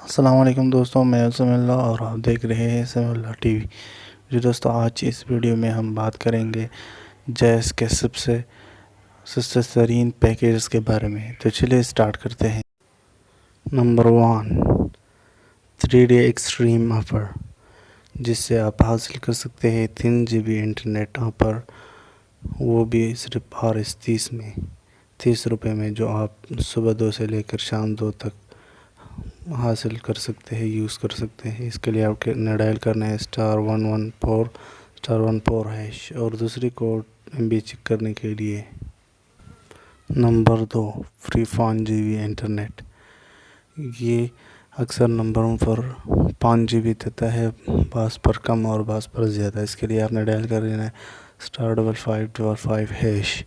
السلام علیکم دوستوں، میں سمیع اللہ اور آپ دیکھ رہے ہیں سمیع اللہ ٹی وی۔ جی دوستوں، آج اس ویڈیو میں ہم بات کریں گے جیز کے سب سے سستے ترین پیکیجز کے بارے میں۔ تو چلیے اسٹارٹ کرتے ہیں۔ نمبر 1، 3 ڈے ایکسٹریم آفر، جس سے آپ حاصل کر سکتے ہیں 3 GB انٹرنیٹ آفر، وہ بھی صرف Rs30 میں، 30 روپے میں، جو آپ صبح 2 سے لے کر شام 2 تک حاصل کر سکتے ہیں، یوز کر سکتے ہیں۔ اس کے لیے آپ نے ڈائل کرنا ہے *114*114#، اور دوسری کوڈ MB چیک کرنے کے لیے۔ نمبر 2، فری 5 GB انٹرنیٹ، یہ اکثر نمبروں پر 5 GB دیتا ہے، بعض پر کم اور بعض پر زیادہ۔ اس کے لیے آپ نے ڈائل کر لینا ہے *5555#،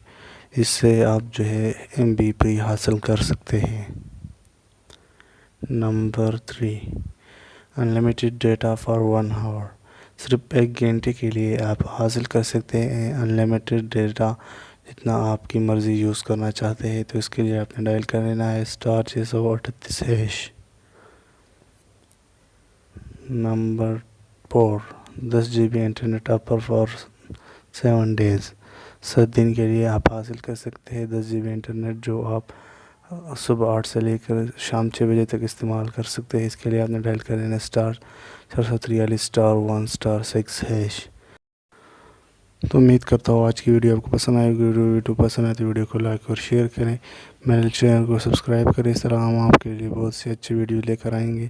اس سے آپ جو ہے MB فری حاصل کر سکتے ہیں۔ نمبر 3، انلمیٹڈ ڈیٹا فار 1 آور، صرف 1 گھنٹے کے لیے آپ حاصل کر سکتے ہیں انلمیٹڈ ڈیٹا، جتنا آپ کی مرضی یوز کرنا چاہتے ہیں۔ تو اس کے لیے آپ نے ڈائل کر لینا ہے *638#۔ Number 4، 10 GB internet offer for 7 days، 7 دن کے لیے آپ حاصل کر سکتے ہیں 10 GB انٹرنیٹ، جو آپ صبح 8 سے لے کر شام 6 بجے تک استعمال کر سکتے ہیں۔ اس کے لیے آپ نے ڈائل کر لینا *443*1*6#۔ تو امید کرتا ہوں آج کی ویڈیو آپ کو پسند آئے گی۔ ویڈیو پسند آئے تو ویڈیو کو لائک اور شیئر کریں، میرے چینل کو سبسکرائب کریں۔ اس طرح ہم آپ کے لیے بہت سی اچھی ویڈیو لے کر آئیں گے۔